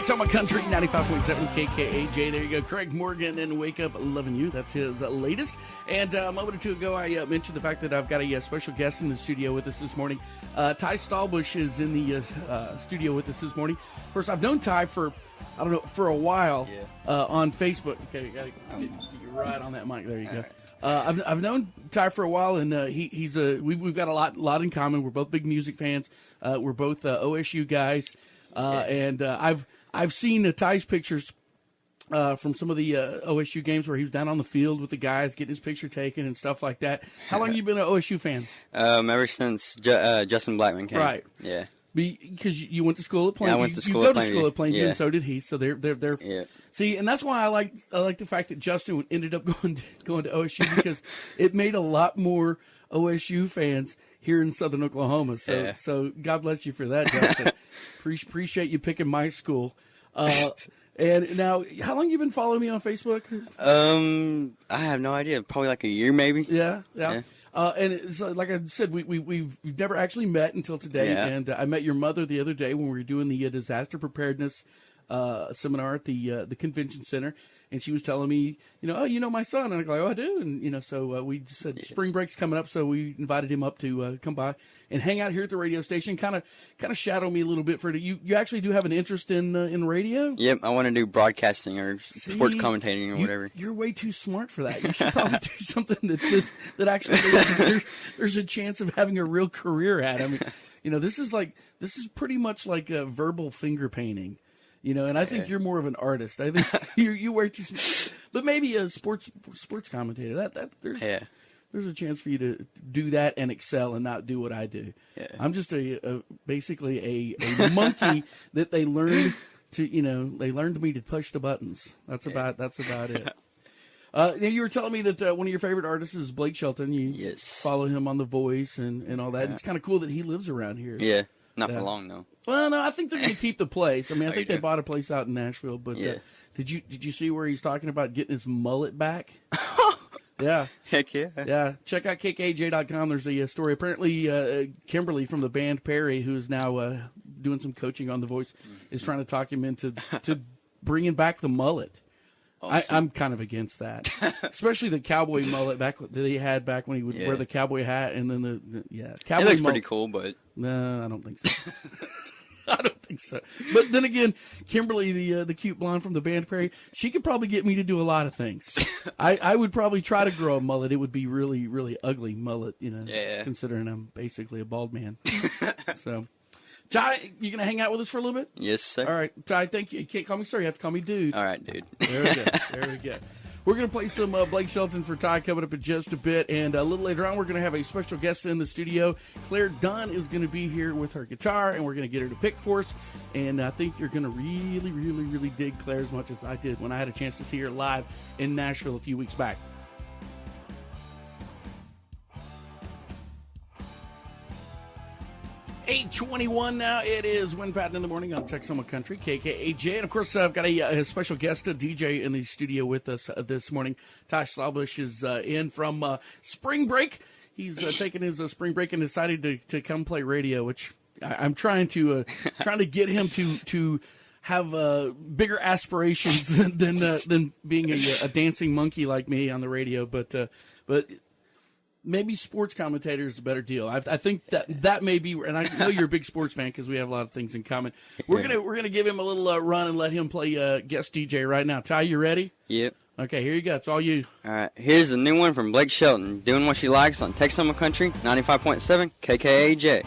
Texoma Country 95.7 KKAJ. There you go. Craig Morgan and Wake Up Loving You. That's his latest. And a moment or two ago, I mentioned the fact that I've got a special guest in the studio with us this morning. Ty Stallbush is in the studio with us this morning. Of course, I've known Ty for a while on Facebook. Okay, you got to get you right on that mic. There you go. I've known Ty for a while, and we've got a lot in common. We're both big music fans. We're both OSU guys. And I've seen Ty's pictures from some of the OSU games where he was down on the field with the guys getting his picture taken and stuff like that. How long have you been an OSU fan? Ever since Justin Blackman came. Right. Yeah. Because you went to school at Plainview. Yeah, I went to school at Plainview. Plainview. You go to school at Plainview, Yeah. and so did he. So they're Yeah. See, and that's why I like the fact that Justin ended up going to OSU because it made a lot more OSU fans here in Southern Oklahoma. So God bless you for that, Justin. Appreciate you picking my school. And now, how long you been following me on Facebook? I have no idea. Probably like a year, maybe. Yeah. And it's, like I said, we've never actually met until today. Yeah. And I met your mother the other day when we were doing the disaster preparedness seminar at the convention center. And she was telling me, my son. And I'm like, oh, I do. And, so we just said spring break's coming up. So we invited him up to come by and hang out here at the radio station, kind of shadow me a little bit for it. You actually do have an interest in radio? Yep, I want to do broadcasting or sports commentating or whatever. You're way too smart for that. You should probably do something that actually there's a chance of having a real career at. I mean, this is pretty much like a verbal finger painting. And I think you're more of an artist. I think you wear too, but maybe a sports commentator. There's a chance for you to do that and excel and not do what I do. Yeah. I'm just basically a monkey that they learned they learned me to push the buttons. That's about it. You were telling me that one of your favorite artists is Blake Shelton. You follow him on The Voice and all that. Yeah. It's kind of cool that he lives around here. Yeah. Not for long, though. Well, no, I think they're going to keep the place. I mean, I think they bought a place out in Nashville. But did you see where he's talking about getting his mullet back? Yeah. Heck yeah. Yeah. Check out KKJ.com. There's a story. Apparently, Kimberly from the band Perry, who is now doing some coaching on The Voice, is trying to talk him into bringing back the mullet. Awesome. I'm kind of against that, especially the cowboy mullet that he had back when he would wear the cowboy hat and then the cowboy. It looks pretty cool, but no, I don't think so. I don't think so. But then again, Kimberly, the cute blonde from the band Perry, she could probably get me to do a lot of things. I would probably try to grow a mullet. It would be really, really ugly mullet, considering I'm basically a bald man. So. Ty, you going to hang out with us for a little bit? Yes, sir. All right. Ty, thank you. You can't call me sir. You have to call me dude. All right, dude. There we go. We're going to play some Blake Shelton for Ty coming up in just a bit. And a little later on, we're going to have a special guest in the studio. Claire Dunn is going to be here with her guitar, and we're going to get her to pick for us. And I think you're going to really, really, really dig Claire as much as I did when I had a chance to see her live in Nashville a few weeks back. 8:21 now. It is Win Patton in the morning on Texoma Country, KKAJ. And, of course, I've got a special guest, a DJ in the studio with us this morning. Ty Stallbush is in from spring break. He's taken his spring break and decided to come play radio, which I'm trying to get him to have bigger aspirations than being a dancing monkey like me on the radio. But maybe sports commentator is a better deal. I think that may be, and I know you're a big sports fan because we have a lot of things in common. We're gonna give him a little run and let him play guest DJ right now. Ty, you ready? Yep. Okay, here you go. It's all you. All right. Here's the new one from Blake Shelton, doing what she likes on Texoma Country 95.7 KKAJ.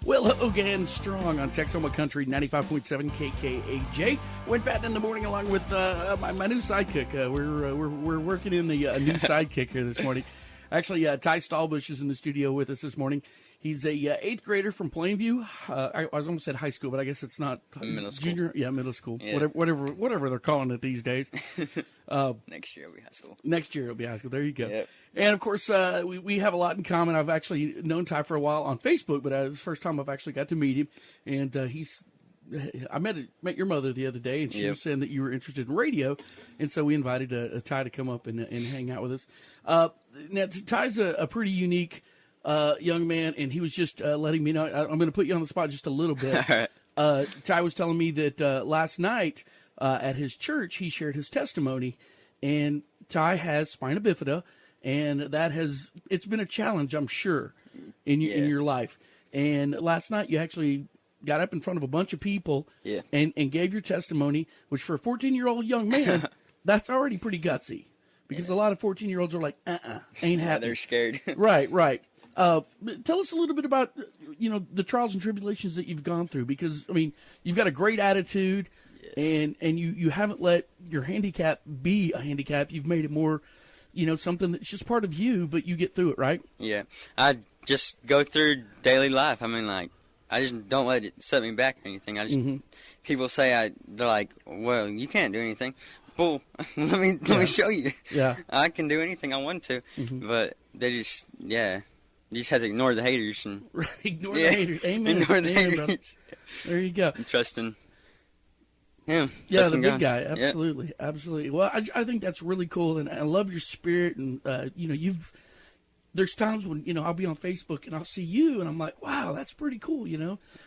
Well, again, strong on Texoma Country 95.7 KKAJ. Went Patton in the morning along with my new sidekick. We're working in the new sidekick here this morning. Actually, Ty Stallbush is in the studio with us this morning. He's a 8th grader from Plainview. I almost said high school, but I guess it's not. Middle school. Junior, yeah, middle school. Yeah. Whatever they're calling it these days. Next year will be high school. Next year it'll be high school. There you go. Yep. And, of course, we have a lot in common. I've actually known Ty for a while on Facebook, but it's the first time I've actually got to meet him. And I met your mother the other day, and she was saying that you were interested in radio. And so we invited Ty to come up and hang out with us. Now, Ty's a pretty unique young man, and he was just letting me know. I'm going to put you on the spot just a little bit. All right. Ty was telling me that last night at his church, he shared his testimony, and Ty has spina bifida, and it's been a challenge, I'm sure, in your life. And last night, you actually got up in front of a bunch of people and gave your testimony, which for a 14-year-old young man, that's already pretty gutsy. Because a lot of 14-year-olds are like, ain't happening. They're scared. Right. Tell us a little bit about, the trials and tribulations that you've gone through. Because, I mean, you've got a great attitude, and you haven't let your handicap be a handicap. You've made it more, something that's just part of you, but you get through it, right? Yeah. I just go through daily life. I mean, like, I just don't let it set me back or anything. I just, people say, they're like, well, you can't do anything. Well, let me show you. Yeah. I can do anything I want to, but they just, you just have to ignore the haters. And ignore the haters. Amen. Ignore the haters. Brother. There you go. And trusting him. Yeah, the big guy. Absolutely. Absolutely. Well, I think that's really cool, and I love your spirit, and, there's times when, I'll be on Facebook and I'll see you and I'm like, wow, that's pretty cool,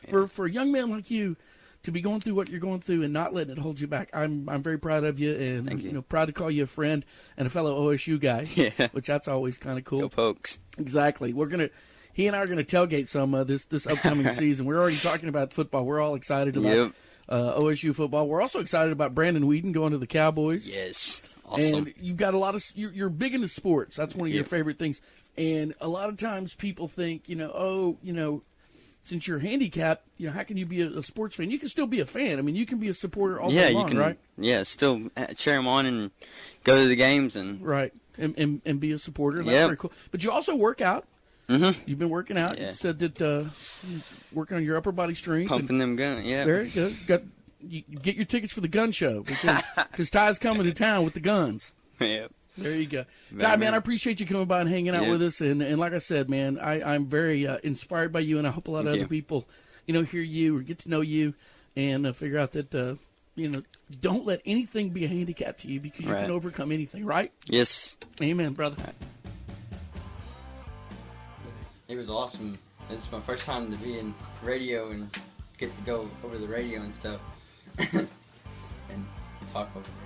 For a young man like you to be going through what you're going through and not letting it hold you back. I'm very proud of you, and Thank you. Proud to call you a friend and a fellow OSU guy. Yeah. Which that's always kind of cool. Go Pokes. Exactly. He and I are gonna tailgate some this upcoming season. We're already talking about football. We're all excited about OSU football. We're also excited about Brandon Whedon going to the Cowboys. Yes. Awesome. And you've got a lot of you're big into sports. That's one of your favorite things. And a lot of times people think, since you're handicapped, how can you be a sports fan? You can still be a fan. I mean, you can be a supporter all day long, right? Yeah, still cheer them on and go to the games and right, and be a supporter. That's very cool. But you also work out. Mm-hmm. You've been working out. You said that working on your upper body strength, pumping them guns. Yeah, very good. You get your tickets for the gun show because Ty's coming to town with the guns. Yep. There you go. Ty, man, I appreciate you coming by and hanging out with us. And like I said, man, I'm very inspired by you, and I hope a lot of other people, hear you or get to know you and figure out that, don't let anything be a handicap to you because you can overcome anything, right? Yes. Amen, brother. It was awesome. It's my first time to be in radio and get to go over the radio and stuff and talk over radio.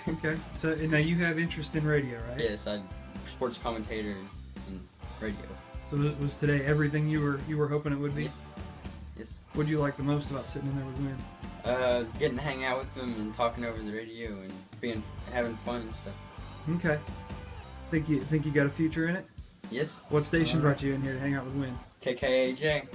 Okay, so now you have interest in radio, right? Yes, I'm sports commentator in radio. So was today everything you were hoping it would be? Yes. What do you like the most about sitting in there with Win? Getting to hang out with them and talking over the radio and having fun and stuff. Okay. Think you got a future in it? Yes. What station brought you in here to hang out with Win? KKAJ.